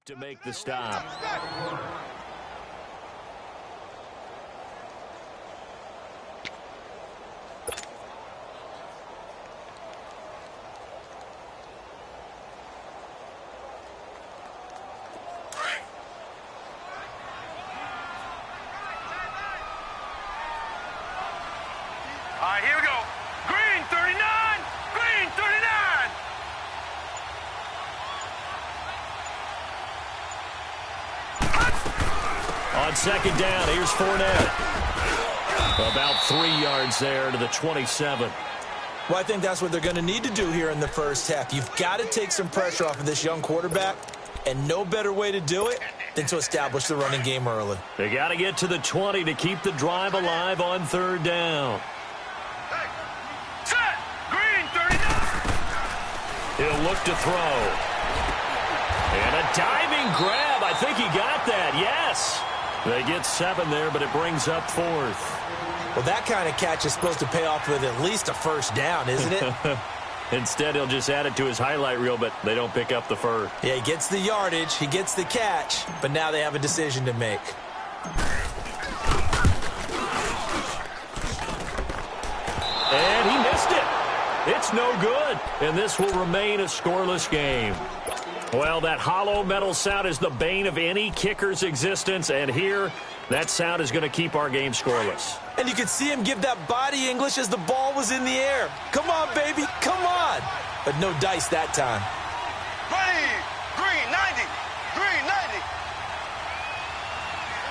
to make the stop. All right, here we go. Green 39! Green 39! On second down, here's Fournette. About 3 yards there to the 27. Well, I think that's what they're going to need to do here in the first half. You've got to take some pressure off of this young quarterback, and no better way to do it than to establish the running game early. They got to get to the 20 to keep the drive alive on third down. Set! Green 39! He'll look to throw. And a diving grab. I think he got that. Yes. They get 7 there, but it brings up 4th. Well, that kind of catch is supposed to pay off with at least a first down, isn't it? Instead, he'll just add it to his highlight reel, but they don't pick up the first. Yeah, he gets the yardage, he gets the catch, but now they have a decision to make. And he missed it. It's no good, and this will remain a scoreless game. Well, that hollow metal sound is the bane of any kicker's existence, and here, that sound is going to keep our game scoreless. And you could see him give that body English as the ball was in the air. Come on, baby, come on. But no dice that time. Ready! Green 90! Green 90!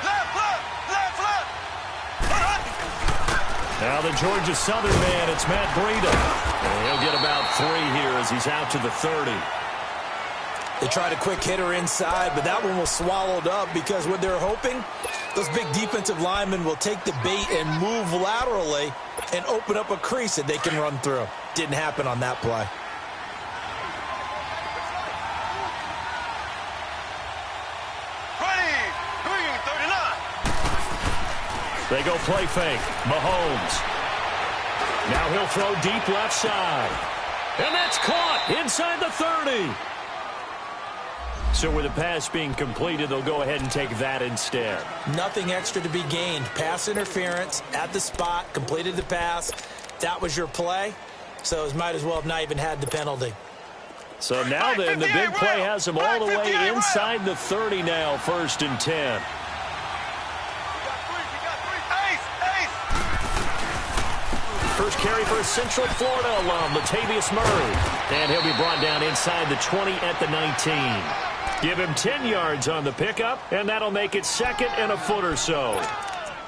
Left, left, left, left! Now the Georgia Southern man, it's Matt Breida. And he'll get about 3 here as he's out to the 30. They tried a quick hitter inside, but that one was swallowed up because what they're hoping, those big defensive linemen will take the bait and move laterally and open up a crease that they can run through. Didn't happen on that play. Ready! Green 39! They go play fake. Mahomes. Now he'll throw deep left side. And that's caught inside the 30. So with the pass being completed, they'll go ahead and take that instead. Nothing extra to be gained. Pass interference at the spot, completed the pass. That was your play, so it might as well have not even had the penalty. So now then, the big play has them all the way inside the 30 now, 1st and 10. First carry for Central Florida alum, Latavius Murray. And he'll be brought down inside the 20 at the 19. Give him 10 yards on the pickup, and that'll make it 2nd and a foot or so.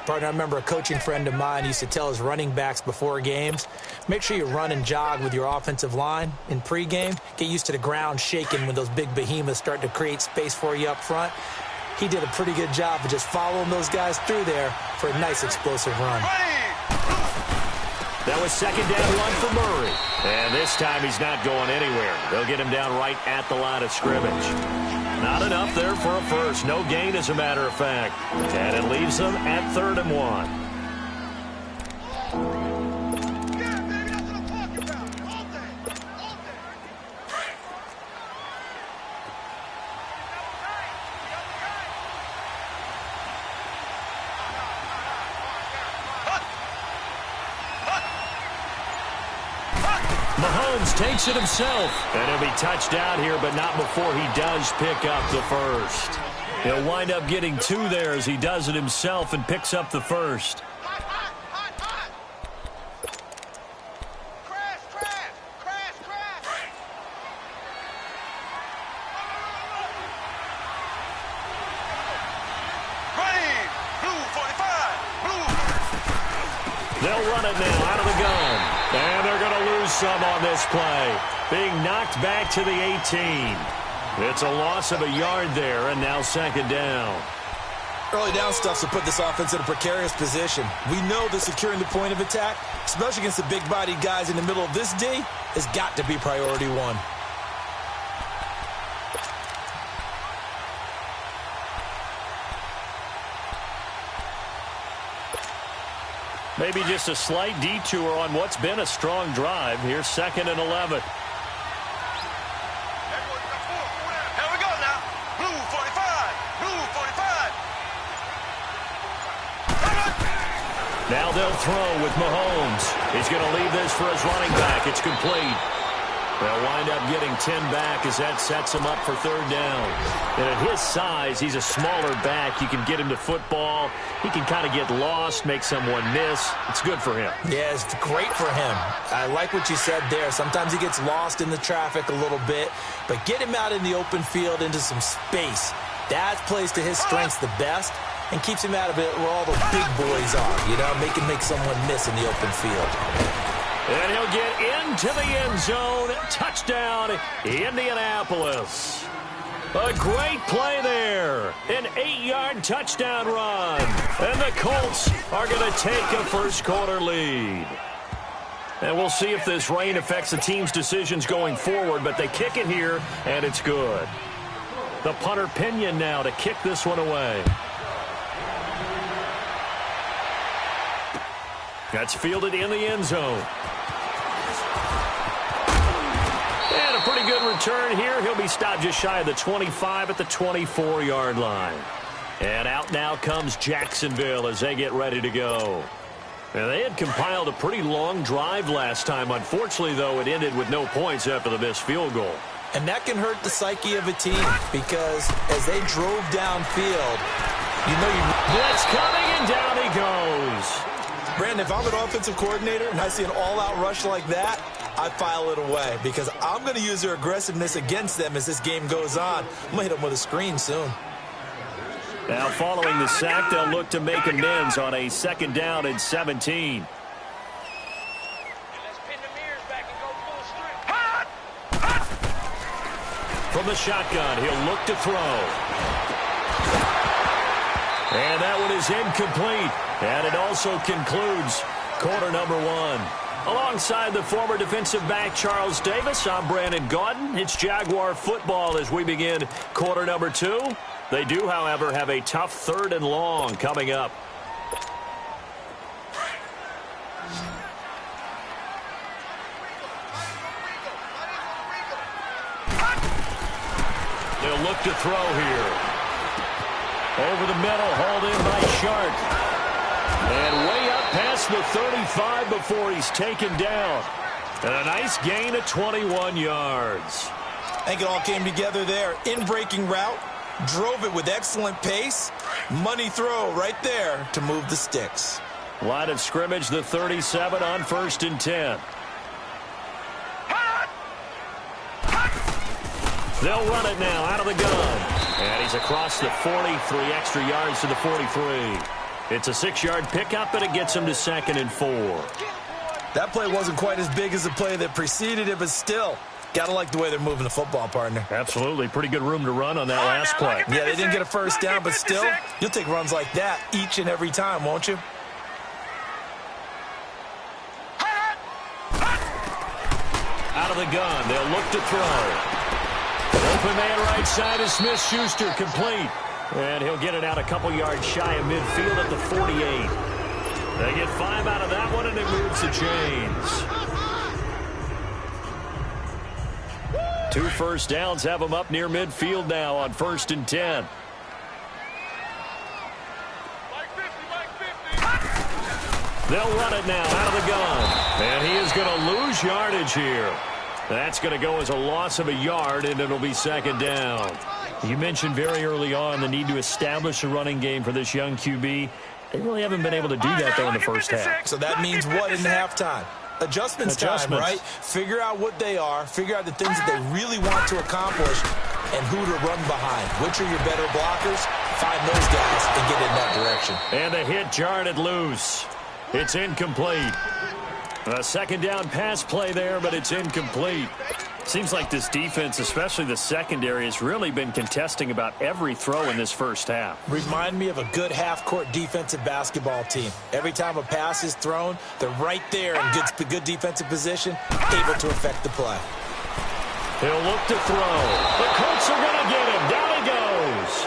Partner, I remember a coaching friend of mine used to tell his running backs before games, make sure you run and jog with your offensive line in pregame. Get used to the ground shaking when those big behemoths start to create space for you up front. He did a pretty good job of just following those guys through there for a nice explosive run. That was 2nd down 1 for Murray. And this time he's not going anywhere. They'll get him down right at the line of scrimmage. Not enough there for a first. No gain, as a matter of fact. And it leaves them at 3rd and 1. Mahomes takes it himself. And he'll be touched out here, but not before he does pick up the first. He'll wind up getting 2 there as he does it himself and picks up the first. They'll run it now out of the gun. And they're going to lose some on this play. Being knocked back to the 18. It's a loss of a yard there, and now 2nd down. Early down stuff to put this offense in a precarious position. We know that securing the point of attack, especially against the big-bodied guys in the middle of this D, has got to be priority 1. Maybe just a slight detour on what's been a strong drive. Here's 2nd and 11. Here we go now. Blue 49. Now they'll throw with Mahomes. He's going to leave this for his running back. It's complete. They'll wind up getting 10 back as that sets him up for third down. And at his size, he's a smaller back. You can get him to football. He can kind of get lost, make someone miss. It's good for him. Yeah, it's great for him. I like what you said there. Sometimes he gets lost in the traffic a little bit, but get him out in the open field into some space. That plays to his strengths the best and keeps him out of it where all the big boys are, make someone miss in the open field. And he'll get into the end zone. Touchdown, Indianapolis. A great play there. An 8-yard touchdown run. And the Colts are going to take a first-quarter lead. And we'll see if this rain affects the team's decisions going forward, but they kick it here, and it's good. The punter Pinion now to kick this one away. That's fielded in the end zone. And a pretty good return here. He'll be stopped just shy of the 25 at the 24-yard line. And out now comes Jacksonville as they get ready to go. And they had compiled a pretty long drive last time. Unfortunately, though, it ended with no points after the missed field goal. And that can hurt the psyche of a team because as they drove downfield, blitz coming and down he goes. Brandon, if I'm an offensive coordinator and I see an all-out rush like that, I file it away because I'm going to use their aggressiveness against them as this game goes on. I'm going to hit them with a screen soon. Now following the sack, they'll look to make amends on a 2nd down and 17. From the shotgun, he'll look to throw. And that one is incomplete. And it also concludes quarter number 1. Alongside the former defensive back Charles Davis, I'm Brandon Gaudin. It's Jaguar football as we begin quarter number 2. They do, however, have a tough 3rd and long coming up. They'll look to throw here. Over the middle, hauled in by Sharp. And way up past the 35 before he's taken down. And a nice gain of 21 yards. I think it all came together there. In-breaking route, drove it with excellent pace. Money throw right there to move the sticks. Line of scrimmage, the 37 on 1st and 10. They'll run it now out of the gun. And he's across the 40, 3 extra yards to the 43. It's a 6-yard pickup, but it gets him to 2nd and 4. That play wasn't quite as big as the play that preceded it, but still, got to like the way they're moving the football, partner. Absolutely. Pretty good room to run on that last play. Yeah, they didn't get a first down, but still, you'll take runs like that each and every time, won't you? Out of the gun, they'll look to throw. Open man right side is Smith-Schuster, complete. And he'll get it out a couple yards shy of midfield at the 48. They get 5 out of that one, and it moves the chains. 2 first downs have them up near midfield now on 1st and 10. They'll run it now out of the gun. And he is going to lose yardage here. That's going to go as a loss of a yard, and it'll be 2nd down. You mentioned very early on the need to establish a running game for this young QB. They really haven't been able to do that, though, in the first half. So that means what in halftime? Adjustments time, right? Figure out what they are, figure out the things that they really want to accomplish, and who to run behind. Which are your better blockers? Find those guys and get in that direction. And the hit jarred it loose. It's incomplete. A 2nd down pass play there, but it's incomplete. Seems like this defense, especially the secondary, has really been contesting about every throw in this first half. Remind me of a good half-court defensive basketball team. Every time a pass is thrown, they're right there in good defensive position, able to affect the play. He'll look to throw. The Colts are going to get him. Down he goes.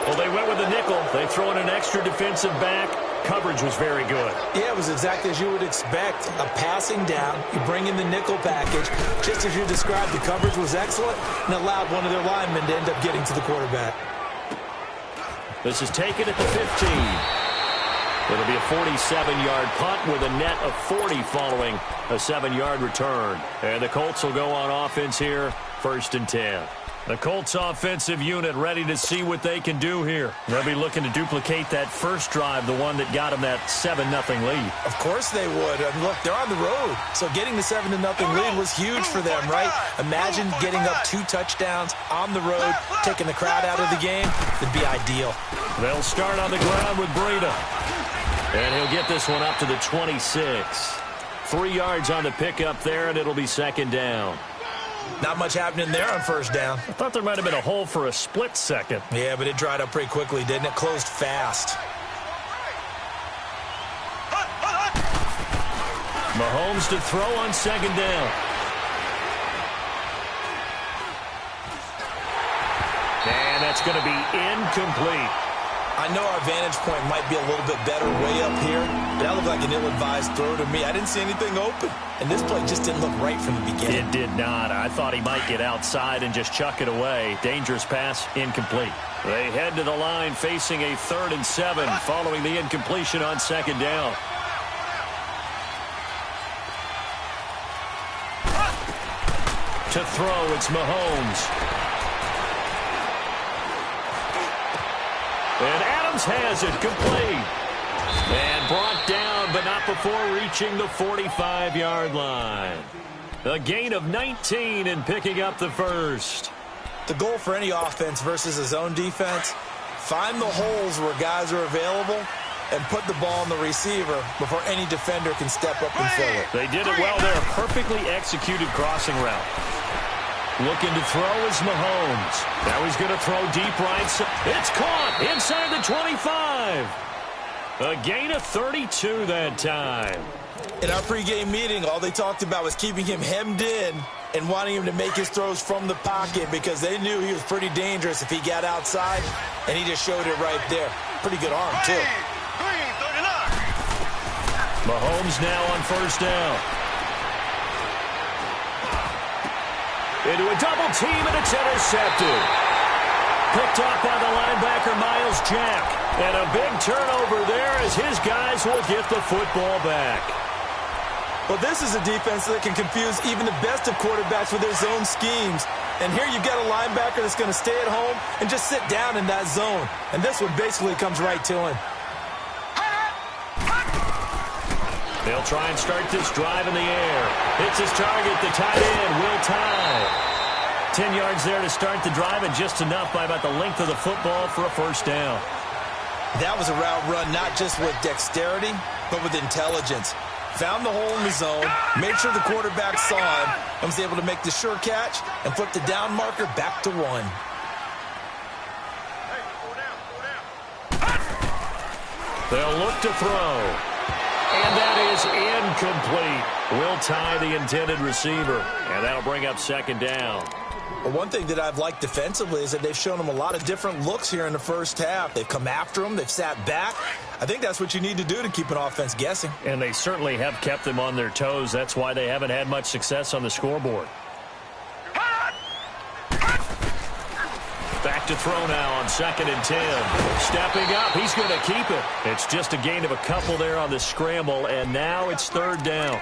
Well, they went with the nickel. They throw in an extra defensive back. Coverage was very good. Yeah, it was exactly as you would expect. A passing down, you bring in the nickel package. Just as you described, the coverage was excellent and allowed one of their linemen to end up getting to the quarterback. This is taken at the 15. It'll be a 47-yard punt with a net of 40 following a 7-yard return. And the Colts will go on offense here, 1st and 10. The Colts offensive unit ready to see what they can do here. They'll be looking to duplicate that first drive, the one that got them that 7-0 lead. Of course they would. I mean, look, they're on the road. So getting the 7-0 lead was huge for them, right? Imagine getting up 2 touchdowns on the road, taking the crowd out of the game. It'd be ideal. They'll start on the ground with Breida. And he'll get this one up to the 26. 3 yards on the pickup there, and it'll be 2nd down. Not much happening there on 1st down. I thought there might have been a hole for a split second. Yeah, but it dried up pretty quickly, didn't it? Closed fast. Mahomes to throw on 2nd down. And that's going to be incomplete. I know our vantage point might be a little bit better way up here, but that looked like an ill-advised throw to me. I didn't see anything open, and this play just didn't look right from the beginning. It did not. I thought he might get outside and just chuck it away. Dangerous pass, incomplete. They head to the line facing a 3rd and 7 following the incompletion on 2nd down. To throw, it's Mahomes. And Adams has it complete. And brought down, but not before reaching the 45-yard line. A gain of 19 and picking up the 1st. The goal for any offense versus a zone defense, find the holes where guys are available and put the ball on the receiver before any defender can step up and fill it. They did it well there. Perfectly executed crossing route. Looking to throw is Mahomes. Now he's going to throw deep right. It's caught inside the 25. A gain of 32 that time. In our pregame meeting, all they talked about was keeping him hemmed in and wanting him to make his throws from the pocket because they knew he was pretty dangerous if he got outside, and he just showed it right there. Pretty good arm, too. Mahomes now on 1st down. Into a double team, and it's intercepted. Picked off by the linebacker, Myles Jack. And a big turnover there as his guys will get the football back. Well, this is a defense that can confuse even the best of quarterbacks with their zone schemes. And here you've got a linebacker that's going to stay at home and just sit down in that zone. And this one basically comes right to him. They'll try and start this drive in the air. Hits his target, the tight end, Will Tye. 10 yards there to start the drive, and just enough by about the length of the football for a 1st down. That was a route run not just with dexterity, but with intelligence. Found the hole in the zone, made sure the quarterback saw him, and was able to make the sure catch and flip the down marker back to 1. They'll look to throw. And that is incomplete. Will Tye, the intended receiver. And that'll bring up 2nd down. Well, one thing that I've liked defensively is that they've shown him a lot of different looks here in the 1st half. They've come after him. They've sat back. I think that's what you need to do to keep an offense guessing. And they certainly have kept them on their toes. That's why they haven't had much success on the scoreboard. Back to throw now on 2nd and 10. Stepping up, he's going to keep it. It's just a gain of a couple there on the scramble, and now it's 3rd down.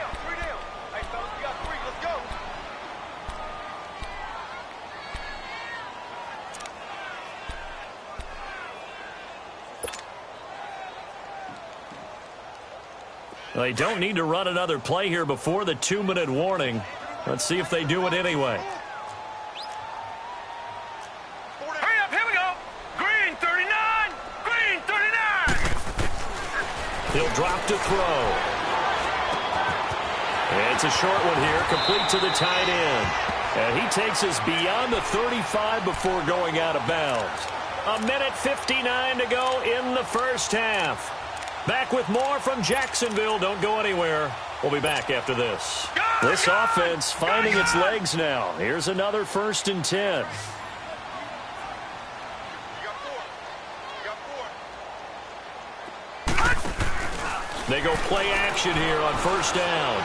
They don't need to run another play here before the 2-minute warning. Let's see if they do it anyway. Hurry up, here we go. Green 39, green 39. He'll drop to throw. It's a short one here, complete to the tight end. And he takes us beyond the 35 before going out of bounds. 1:59 to go in the 1st half. Back with more from Jacksonville. Don't go anywhere. We'll be back after this. This offense finding its legs now. Here's another 1st and 10. They go play action here on 1st down.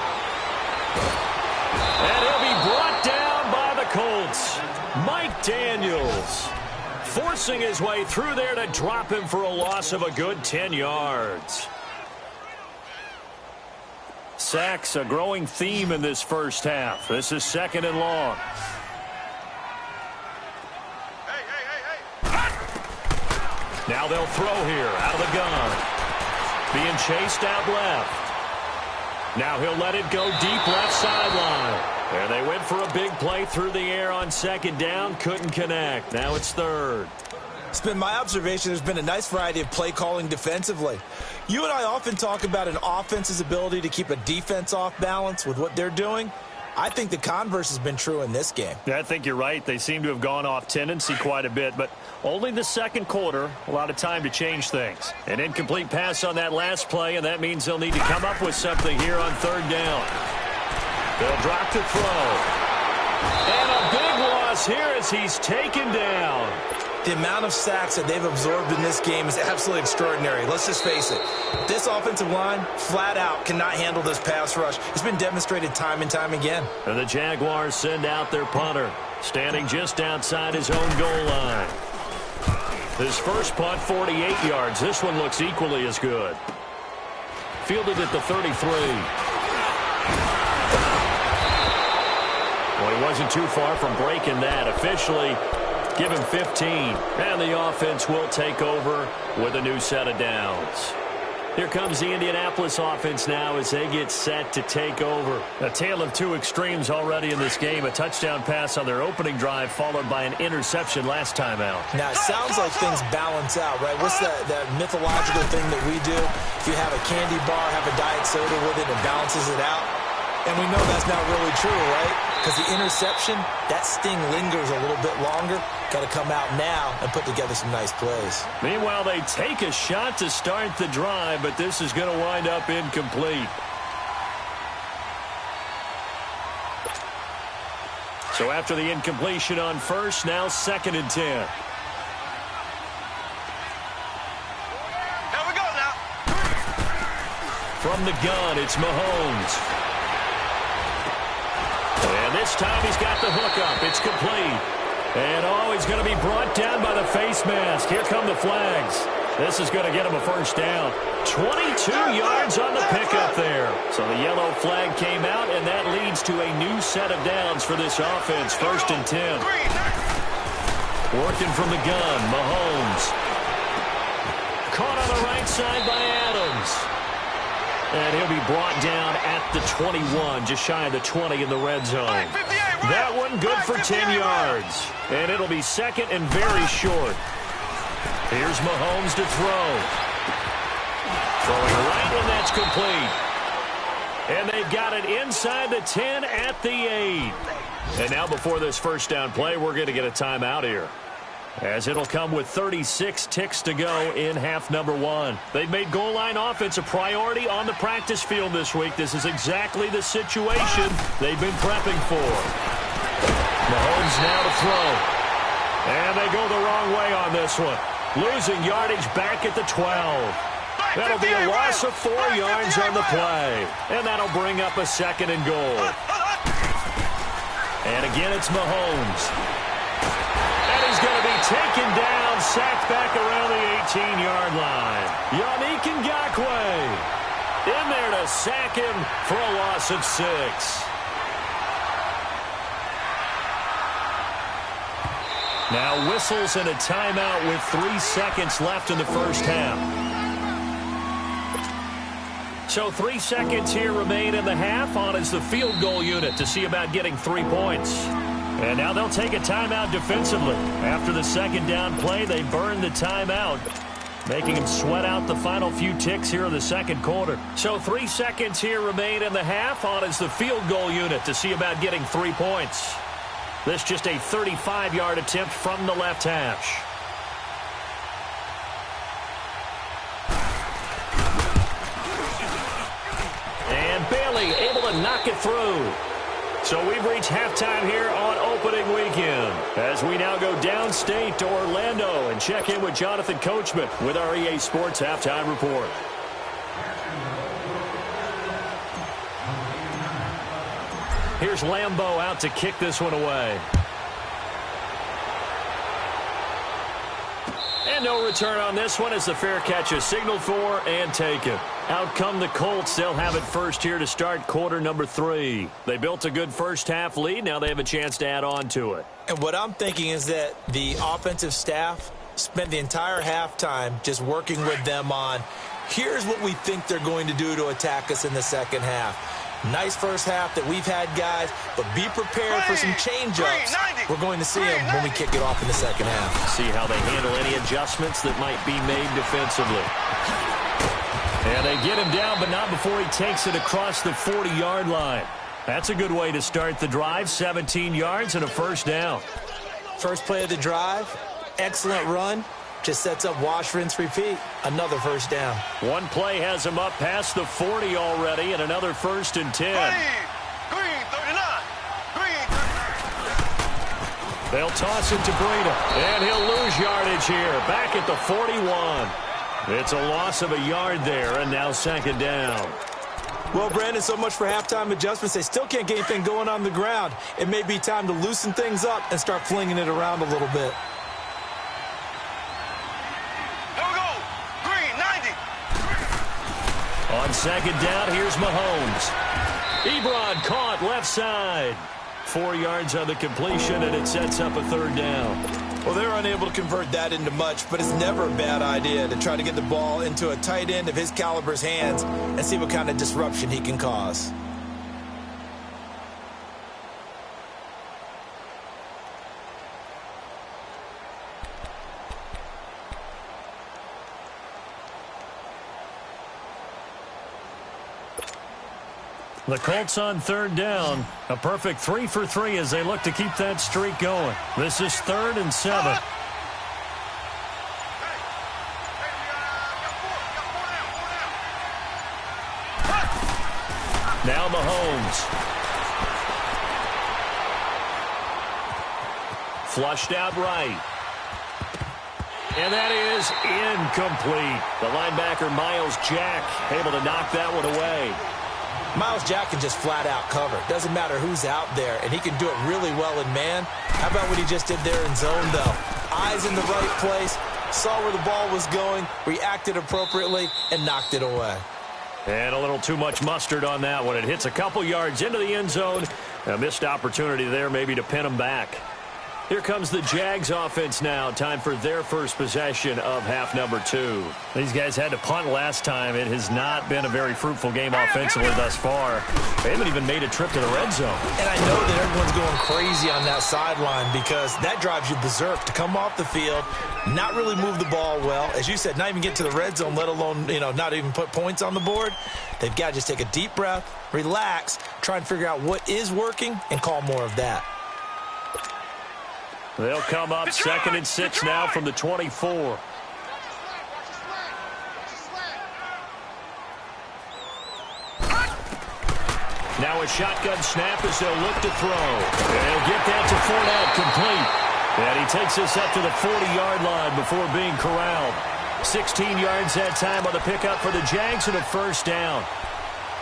And he'll be brought down by the Colts. Mike Daniels forcing his way through there to drop him for a loss of a good 10 yards. Sacks a growing theme in this first half. This is 2nd and long. Now they'll throw here out of the gun. Being chased out left. Now he'll let it go deep left sideline. And they went for a big play through the air on 2nd down. Couldn't connect. Now it's 3rd. It's been my observation there's been a nice variety of play calling defensively. You and I often talk about an offense's ability to keep a defense off balance with what they're doing. I think the converse has been true in this game. Yeah, I think you're right. They seem to have gone off tendency quite a bit, but only the 2nd quarter, a lot of time to change things. An incomplete pass on that last play, and that means they'll need to come up with something here on 3rd down. They'll drop to throw. And a big loss here as he's taken down. The amount of sacks that they've absorbed in this game is absolutely extraordinary. Let's just face it. This offensive line, flat out, cannot handle this pass rush. It's been demonstrated time and time again. And the Jaguars send out their punter, standing just outside his own goal line. His first punt, 48 yards. This one looks equally as good. Fielded at the 33. Well, he wasn't too far from breaking that. Officially, give him 15. And the offense will take over with a new set of downs. Here comes the Indianapolis offense now as they get set to take over. A tale of two extremes already in this game. A touchdown pass on their opening drive followed by an interception last time out. Now, it sounds like things balance out, right? What's that mythological thing that we do? If you have a candy bar, have a diet soda with it, it balances it out. And we know that's not really true, right? Because the interception, that sting lingers a little bit longer. Got to come out now and put together some nice plays. Meanwhile, they take a shot to start the drive, but this is going to wind up incomplete. So after the incompletion on first, now 2nd and 10. Here we go now. From the gun, it's Mahomes. And this time he's got the hook up. It's complete. And, he's going to be brought down by the face mask. Here come the flags. This is going to get him a first down. 22 yards on the pickup there. So the yellow flag came out, and that leads to a new set of downs for this offense. 1st and 10. Working from the gun, Mahomes. Caught on the right side by Adams. And he'll be brought down at the 21, just shy of the 20 in the red zone. That one good for 10 yards. And it'll be 2nd and very short. Here's Mahomes to throw. Throwing right, and that's complete. And they've got it inside the 10 at the 8. And now before this first down play, we're going to get a timeout here, as it'll come with 36 ticks to go in half number 1. They've made goal line offense a priority on the practice field this week. This is exactly the situation they've been prepping for. Mahomes now to throw. And they go the wrong way on this one. Losing yardage back at the 12. That'll be a loss of 4 yards on the play. And that'll bring up a 2nd and goal. And again, it's Mahomes. He's going to be taken down, sacked back around the 18-yard line. Yannick Ngakoue in there to sack him for a loss of 6. Now whistles and a timeout with 3 seconds left in the first half. So 3 seconds here remain in the half. On is the field goal unit to see about getting 3 points. And now they'll take a timeout defensively. After the 2nd down play, they burn the timeout, making them sweat out the final few ticks here in the 2nd quarter. So 3 seconds here remain in the half. On is the field goal unit to see about getting 3 points. This just a 35-yard attempt from the left hash. And Bailey able to knock it through. So we've reached halftime here on opening weekend, as we now go downstate to Orlando and check in with Jonathan Coachman with our EA Sports Halftime Report. Here's Lambeau out to kick this one away. And no return on this one as the fair catch is signaled for and taken. Out come the Colts. They'll have it first here to start quarter number 3. They built a good first-half lead. Now they have a chance to add on to it. And what I'm thinking is that the offensive staff spent the entire halftime just working with them on, here's what we think they're going to do to attack us in the second half. Nice first half that we've had, guys, but be prepared for some change-ups. We're going to see them when we kick it off in the second half. See how they handle any adjustments that might be made defensively. And they get him down, but not before he takes it across the 40-yard line. That's a good way to start the drive, 17 yards and a first down. First play of the drive, excellent run. Just sets up wash, rinse, repeat. Another first down. One play has him up past the 40 already, and another 1st and 10. Green 39. Green 39. They'll toss it to Breida, and he'll lose yardage here. Back at the 41. It's a loss of a yard there, and now second down. Well, Brandon, so much for halftime adjustments. They still can't get anything going on the ground. It may be time to loosen things up and start flinging it around a little bit. On second down, here's Mahomes. Ebron caught left side. 4 yards on the completion, and it sets up a third down. Well, they were unable to convert that into much, but it's never a bad idea to try to get the ball into a tight end of his caliber's hands and see what kind of disruption he can cause. The Colts on third down. A perfect 3 for 3 as they look to keep that streak going. This is 3rd and 7. Now Mahomes. Flushed out right. And that is incomplete. The linebacker, Myles Jack, able to knock that one away. Myles Jack can just flat out cover. Doesn't matter who's out there, and he can do it really well in man. How about what he just did there in zone, though? Eyes in the right place, saw where the ball was going, reacted appropriately, and knocked it away. And a little too much mustard on that one. It hits a couple yards into the end zone. A missed opportunity there maybe to pin him back. Here comes the Jags offense now. Time for their first possession of half number 2. These guys had to punt last time. It has not been a very fruitful game offensively thus far. They haven't even made a trip to the red zone. And I know that everyone's going crazy on that sideline because that drives you berserk to come off the field, not really move the ball well. As you said, not even get to the red zone, let alone, not even put points on the board. They've got to just take a deep breath, relax, try and figure out what is working, and call more of that. They'll come up 2nd and 6 now from the 24. Now a shotgun snap as they'll look to throw. They'll get that to Fournette, complete. And he takes this up to the 40-yard line before being corralled. 16 yards that time on the pickup for the Jags and a first down.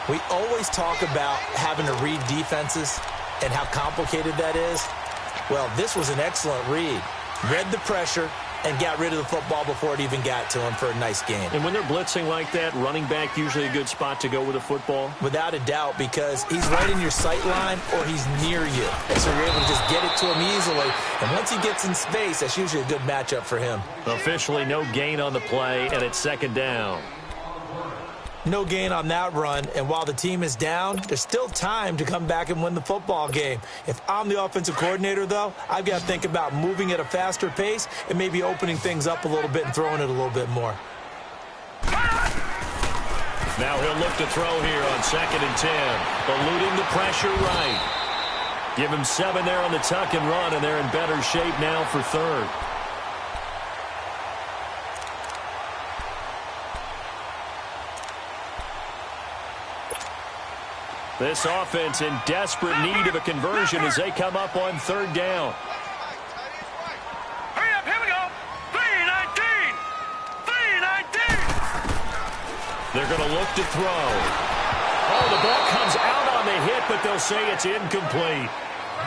We always talk about having to read defenses and how complicated that is. Well, this was an excellent read. Read the pressure and got rid of the football before it even got to him for a nice gain. And when they're blitzing like that, running back usually a good spot to go with a football? Without a doubt, because he's right in your sight line or he's near you. And so you're able to just get it to him easily. And once he gets in space, that's usually a good matchup for him. Officially no gain on the play, and it's second down. No gain on that run, and while the team is down, there's still time to come back and win the football game. If I'm the offensive coordinator, though, I've got to think about moving at a faster pace and maybe opening things up a little bit and throwing it a little bit more. Now he'll look to throw here on 2nd and 10. Eluding the pressure right. Give him 7 there on the tuck and run, and they're in better shape now for 3rd. This offense in desperate need of a conversion as they come up on 3rd down. Hurry up, here we go. 3-19. 3-19. They're going to look to throw. Oh, the ball comes out on the hit, but they'll say it's incomplete.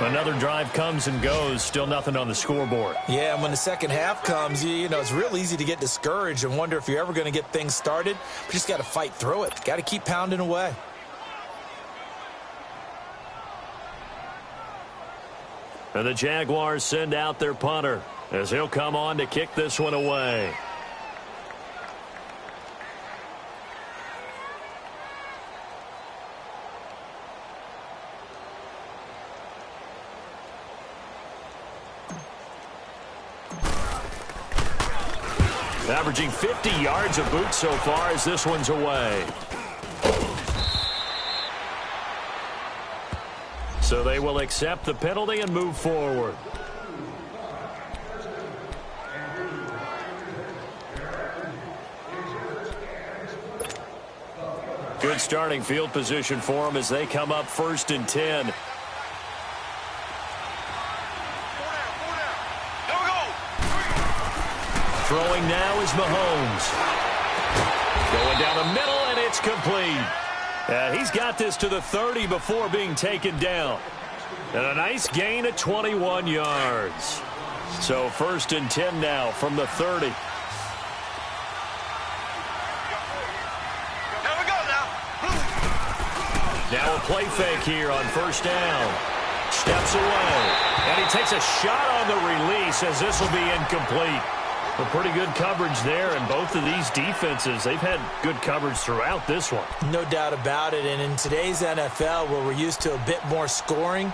Another drive comes and goes, still nothing on the scoreboard. Yeah, and when the second half comes, you know, it's real easy to get discouraged and wonder if you're ever going to get things started. You just got to fight through it. Got to keep pounding away. And the Jaguars send out their punter as he'll come on to kick this one away. Averaging 50 yards a boot so far as this one's away. So they will accept the penalty and move forward. Good starting field position for them as they come up 1st and 10. Throwing now is Mahomes. Going down the middle, and it's complete. He's got this to the 30 before being taken down. And a nice gain of 21 yards. So 1st and 10 now from the 30. Here we go now. Now a play fake here on 1st down. Steps away. And he takes a shot on the release as this will be incomplete. A pretty good coverage there, and both of these defenses, they've had good coverage throughout this one. No doubt about it, and in today's NFL, where we're used to a bit more scoring,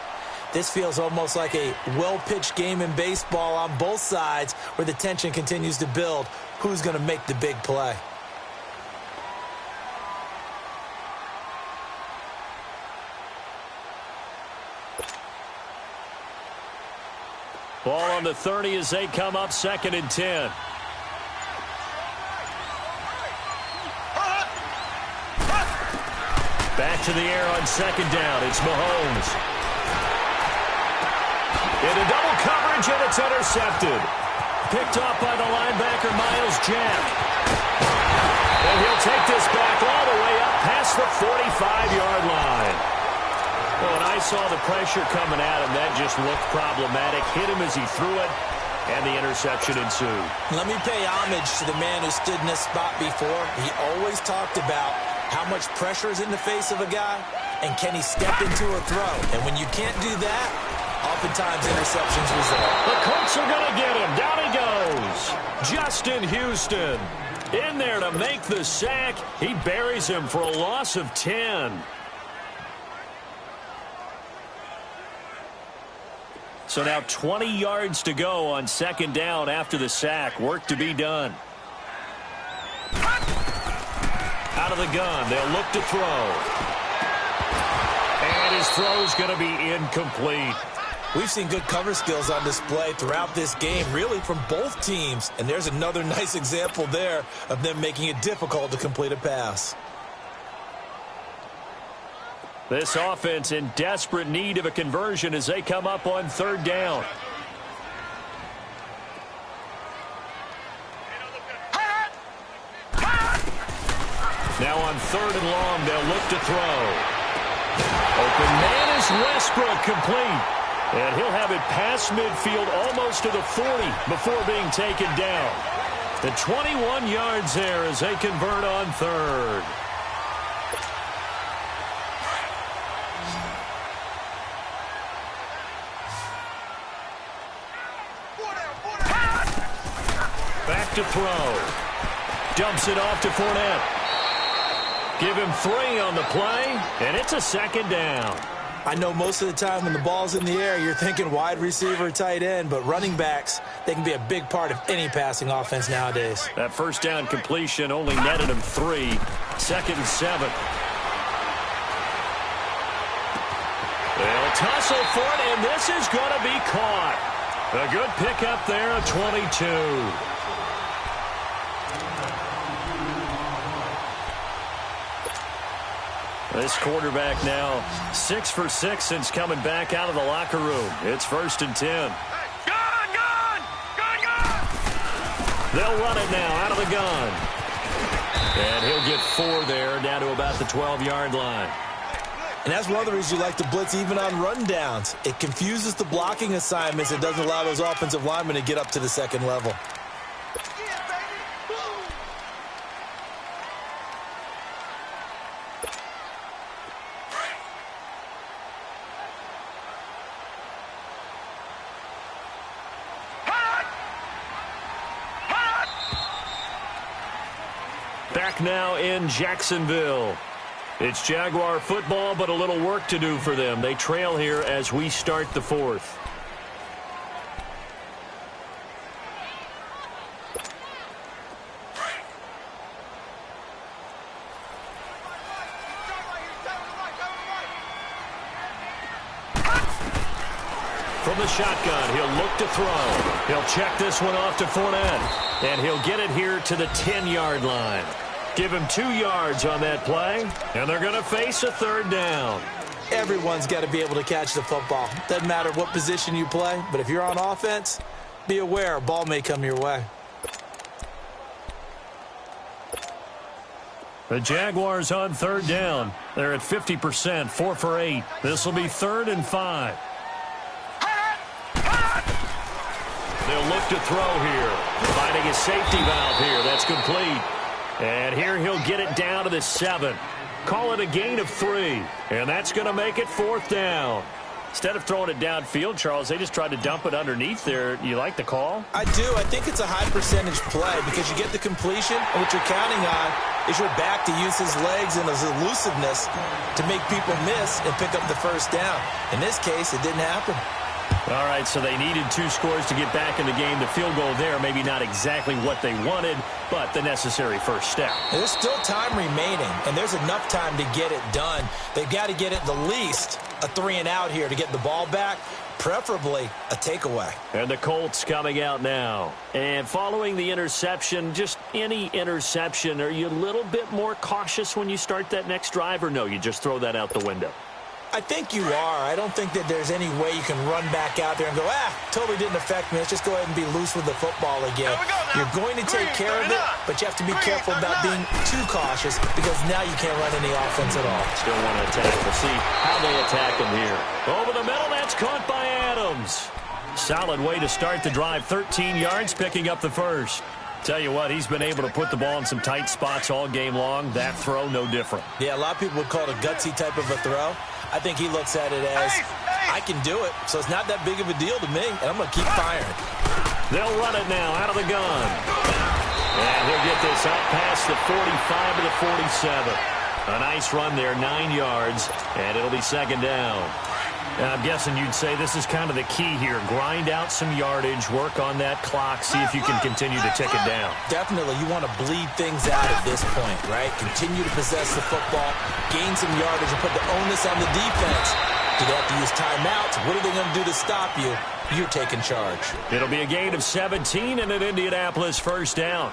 this feels almost like a well-pitched game in baseball on both sides where the tension continues to build. Who's going to make the big play? Ball on the 30 as they come up 2nd and 10. Back to the air on 2nd down. It's Mahomes. Into double coverage, and it's intercepted. Picked off by the linebacker, Myles Jack. And he'll take this back all the way up past the 45-yard line. Well, when I saw the pressure coming at him, that just looked problematic. Hit him as he threw it, and the interception ensued. Let me pay homage to the man who stood in this spot before. He always talked about how much pressure is in the face of a guy, and can he step into a throw? And when you can't do that, oftentimes interceptions result. The Colts are going to get him. Down he goes. Justin Houston in there to make the sack. He buries him for a loss of 10. So now 20 yards to go on 2nd down after the sack. Work to be done. Out of the gun. They'll look to throw. And his throw's going to be incomplete. We've seen good cover skills on display throughout this game, really from both teams. And there's another nice example there of them making it difficult to complete a pass. This offense in desperate need of a conversion as they come up on 3rd down. Now on 3rd and long, they'll look to throw. Open man is Westbrook, complete. And he'll have it past midfield almost to the 40 before being taken down. The 21 yards there as they convert on 3rd. Back to throw. Dumps it off to Fournette. Give him 3 on the play, and it's a 2nd down. I know most of the time when the ball's in the air, you're thinking wide receiver, tight end, but running backs, they can be a big part of any passing offense nowadays. That 1st down completion only netted him 3. 2nd and 7. They'll tussle for it, and this is going to be caught. A good pickup there, a 22. This quarterback now 6 for 6 since coming back out of the locker room. It's 1st and 10. Gun! They'll run it now out of the gun. And he'll get 4 there, down to about the 12-yard line. And that's one of the reasons you like to blitz even on rundowns. It confuses the blocking assignments. It doesn't allow those offensive linemen to get up to the second level. Back now in Jacksonville. It's Jaguar football, but a little work to do for them. They trail here as we start the fourth. From the shotgun, he'll look to throw. He'll check this one off to Fournette, and he'll get it here to the 10-yard line. Give him 2 yards on that play, and they're going to face a third down. Everyone's got to be able to catch the football. Doesn't matter what position you play, but if you're on offense, be aware a ball may come your way. The Jaguars on third down. They're at 50%, 4 for 8. This will be 3rd and 5. They'll look to throw here. Finding a safety valve here. That's complete. And here he'll get it down to the 7. Call it a gain of 3. And that's going to make it 4th down. Instead of throwing it downfield, Charles, they just tried to dump it underneath there. You like the call? I do. I think it's a high percentage play because you get the completion, and what you're counting on is your back to use his legs and his elusiveness to make people miss and pick up the first down. In this case, it didn't happen. All right, so they needed 2 scores to get back in the game. The field goal there, maybe not exactly what they wanted, but the necessary first step. There's still time remaining, and there's enough time to get it done. They've got to get at the least a 3-and-out here to get the ball back, preferably a takeaway. And the Colts coming out now. And following the interception, just any interception, are you a little bit more cautious when you start that next drive, or no, you just throw that out the window? I think you are. I don't think that there's any way you can run back out there and go, totally didn't affect me. Let's just go ahead and be loose with the football again. You're going to take care of it, but you have to be careful about being too cautious because now you can't run any offense at all. Still want to attack. We'll see how they attack him here. Over the middle, that's caught by Adams. Solid way to start the drive. 13 yards, picking up the first. Tell you what, he's been able to put the ball in some tight spots all game long. That throw, no different. Yeah, a lot of people would call it a gutsy type of a throw. I think he looks at it as, I can do it, so it's not that big of a deal to me, and I'm going to keep firing. They'll run it now out of the gun. And he'll get this out past the 45 to the 47. A nice run there, 9 yards, and it'll be 2nd down. I'm guessing you'd say this is kind of the key here. Grind out some yardage, work on that clock, see if you can continue to tick it down. Definitely. You want to bleed things out at this point, right? Continue to possess the football, gain some yardage, and put the onus on the defense. Do they have to use timeouts? What are they going to do to stop you? You're taking charge. It'll be a gain of 17 and an Indianapolis first down.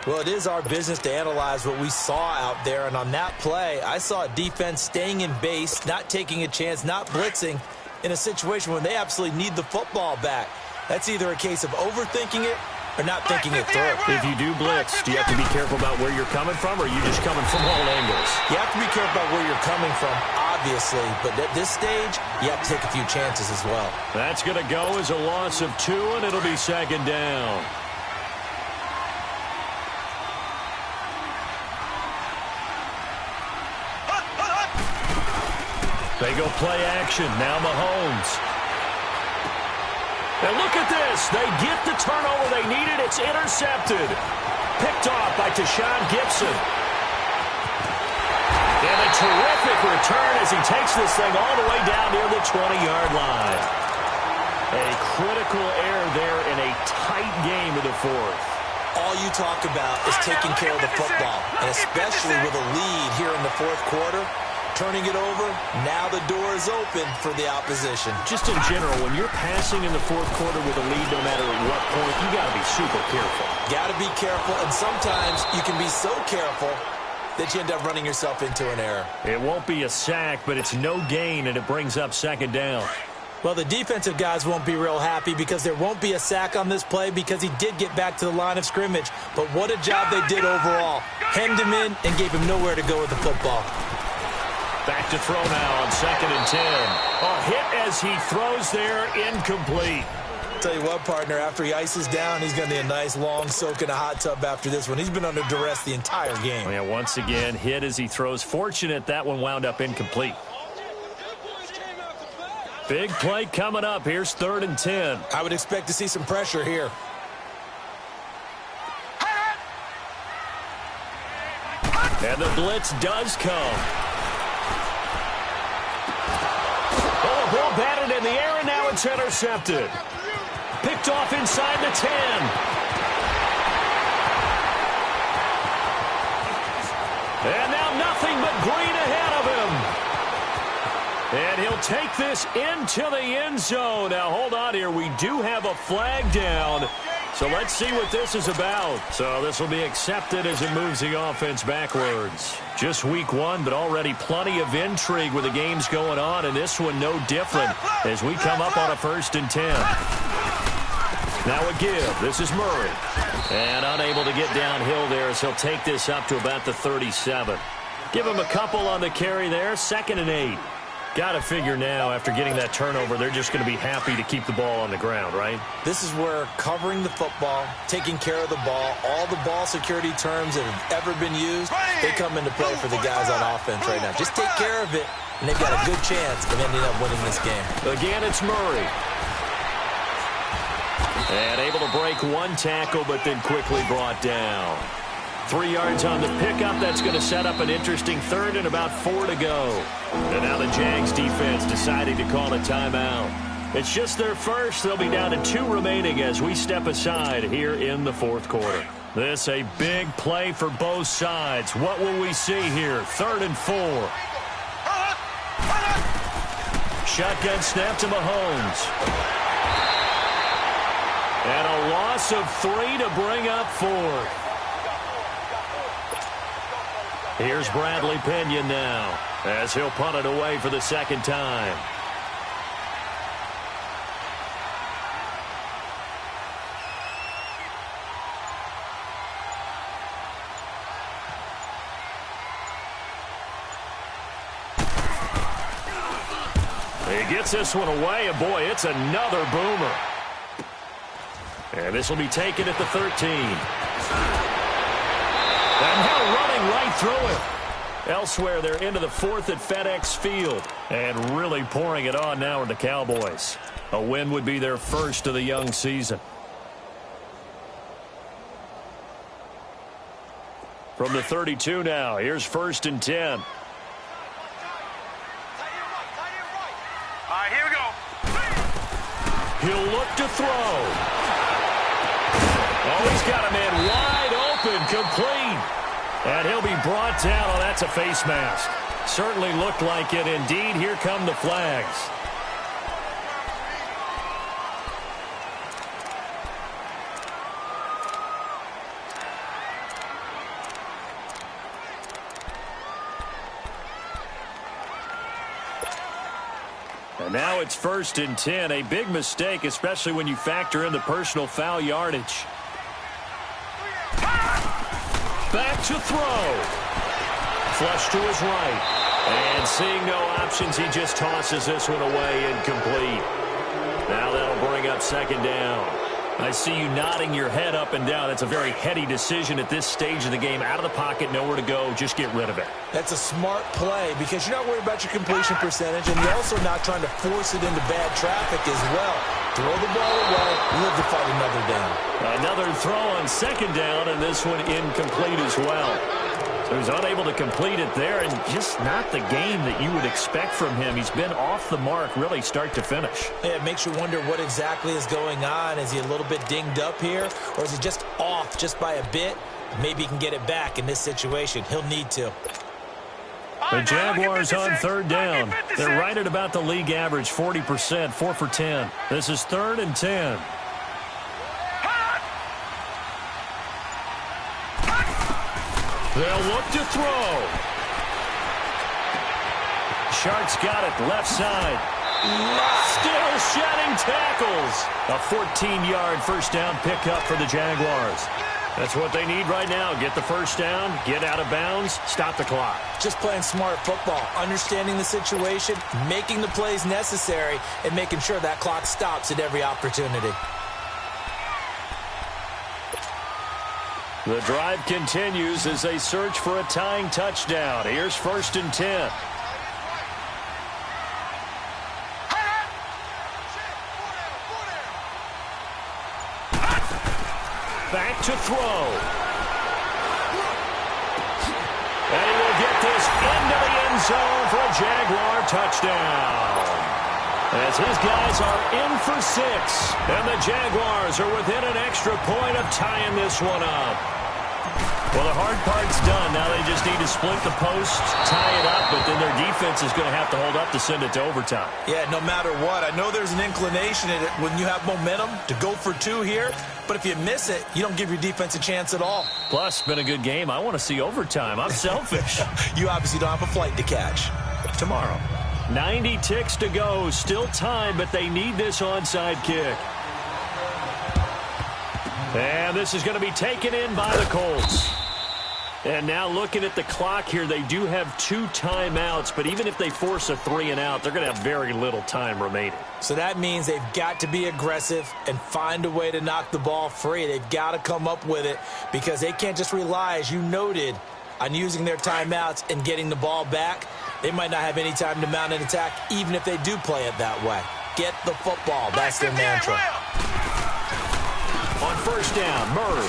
Well, it is our business to analyze what we saw out there, and on that play, I saw a defense staying in base, not taking a chance, not blitzing in a situation when they absolutely need the football back. That's either a case of overthinking it or not thinking it through. If you do blitz, do you have to be careful about where you're coming from, or are you just coming from all angles? You have to be careful about where you're coming from, obviously, but at this stage, you have to take a few chances as well. That's going to go as a loss of 2, and it'll be 2nd down. They go play action. Now Mahomes. And look at this. They get the turnover they needed. It's intercepted. Picked off by Tashawn Gibson. And a terrific return as he takes this thing all the way down near the 20-yard line. A critical error there in a tight game of the 4th. All you talk about is taking care of the football, and especially with a lead here in the 4th quarter. Turning it over, now the door is open for the opposition. Just in general, when you're passing in the 4th quarter with a lead, no matter at what point, you got to be super careful. Got to be careful, and sometimes you can be so careful that you end up running yourself into an error. It won't be a sack, but it's no gain, and it brings up 2nd down. Well, the defensive guys won't be real happy because there won't be a sack on this play because he did get back to the line of scrimmage. But what a job they did overall. Hemmed him in and gave him nowhere to go with the football. Back to throw now on 2nd and 10. A hit as he throws there, incomplete. Tell you what, partner, after he ices down, he's going to need a nice long soak in a hot tub after this one. He's been under duress the entire game. Yeah, once again, hit as he throws. Fortunate that one wound up incomplete. Big play coming up. Here's 3rd and 10. I would expect to see some pressure here. And the blitz does come. Oh, the ball batted in the air, and now it's intercepted. Picked off inside the 10. And now nothing but green ahead of him. And he'll take this into the end zone. Now, hold on here. We do have a flag down. So let's see what this is about. So this will be accepted as it moves the offense backwards. Just week 1, but already plenty of intrigue with the games going on, and this one no different as we come up on a 1st and 10. Now a give. This is Murray. And unable to get downhill there as he'll take this up to about the 37. Give him a couple on the carry there. 2nd and 8. Got to figure now, after getting that turnover, they're just going to be happy to keep the ball on the ground, right? This is where covering the football, taking care of the ball, all the ball security terms that have ever been used, they come into play for the guys on offense right now. Just take care of it, and they've got a good chance of ending up winning this game. Again, it's Murray. And able to break one tackle, but then quickly brought down. 3 yards on the pickup. That's going to set up an interesting 3rd and about 4 to go. And now the Jags defense deciding to call a timeout. It's just their first. They'll be down to 2 remaining as we step aside here in the 4th quarter. This a big play for both sides. What will we see here? 3rd and 4. Shotgun snap to Mahomes. And a loss of 3 to bring up 4. Here's Bradley Pinion now as he'll punt it away for the 2nd time. He gets this one away, and boy, it's another boomer. And this will be taken at the 13. And now running right through it. Elsewhere, they're into the 4th at FedEx Field. And really pouring it on now in the Cowboys. A win would be their first of the young season. From the 32 now, here's 1st and 10. All right, here we go. He'll look to throw. Oh, he's got a man wide open, complete. And he'll be brought down. Oh, that's a face mask. Certainly looked like it. Indeed, here come the flags. And now it's 1st and 10. A big mistake, especially when you factor in the personal foul yardage. Back to throw. Flush to his right. And seeing no options, he just tosses this one away, incomplete. Now that'll bring up 2nd down. I see you nodding your head up and down. That's a very heady decision at this stage of the game. Out of the pocket, nowhere to go. Just get rid of it. That's a smart play because you're not worried about your completion percentage, and you're also not trying to force it into bad traffic as well. Throw the ball away, live to fight another down. Another throw on 2nd down, and this one incomplete as well. So he's unable to complete it there, and just not the game that you would expect from him. He's been off the mark really start to finish. Yeah, it makes you wonder what exactly is going on. Is he a little bit dinged up here, or is he just off just by a bit? Maybe he can get it back in this situation. He'll need to. The Jaguars on 3rd down. They're right at about the league average, 40%, 4 for 10. This is 3rd and 10. They'll look to throw. Sharks got it left side. Still shedding tackles. A 14-yard first down pickup for the Jaguars. That's what they need right now. Get the first down, get out of bounds, stop the clock. Just playing smart football, understanding the situation, making the plays necessary, and making sure that clock stops at every opportunity. The drive continues as they search for a tying touchdown. Here's 1st and 10. Back to throw. And he will get this into the end zone for a Jaguar touchdown. As his guys are in for 6. And the Jaguars are within an extra point of tying this one up. Well, the hard part's done. Now they just need to split the post, tie it up, but then their defense is going to have to hold up to send it to overtime. Yeah, no matter what. I know there's an inclination in it when you have momentum to go for 2 here, but if you miss it, you don't give your defense a chance at all. Plus, been a good game. I want to see overtime. I'm selfish. You obviously don't have a flight to catch. Tomorrow. 90 ticks to go. Still time, but they need this onside kick. And this is going to be taken in by the Colts. And now looking at the clock here, they do have 2 timeouts, but even if they force a 3 and out, they're going to have very little time remaining. So that means they've got to be aggressive and find a way to knock the ball free. They've got to come up with it because they can't just rely, as you noted, on using their timeouts and getting the ball back. They might not have any time to mount an attack, even if they do play it that way. Get the football. That's their mantra. On 1st down, Murray.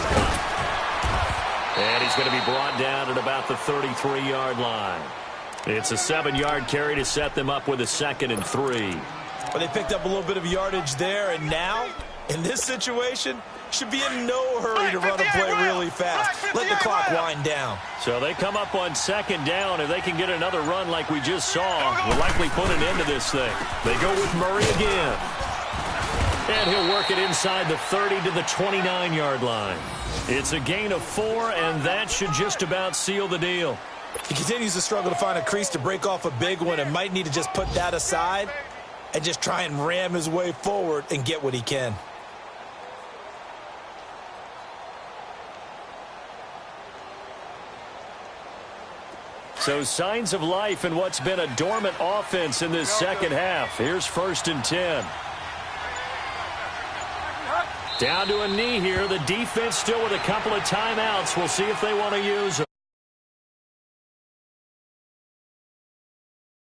And he's going to be brought down at about the 33-yard line. It's a 7-yard carry to set them up with a 2nd and 3. Well, they picked up a little bit of yardage there, and now, in this situation, should be in no hurry to run a play really fast. Let the clock wind down. So they come up on 2nd down. If they can get another run like we just saw, will likely put an end to this thing. They go with Murray again. And he'll work it inside the 30 to the 29-yard line. It's a gain of 4, and that should just about seal the deal. He continues to struggle to find a crease to break off a big one and might need to just put that aside and just try and ram his way forward and get what he can. So signs of life in what's been a dormant offense in this second half. Here's 1st and 10. Down to a knee here. The defense still with a couple of timeouts. We'll see if they want to use them.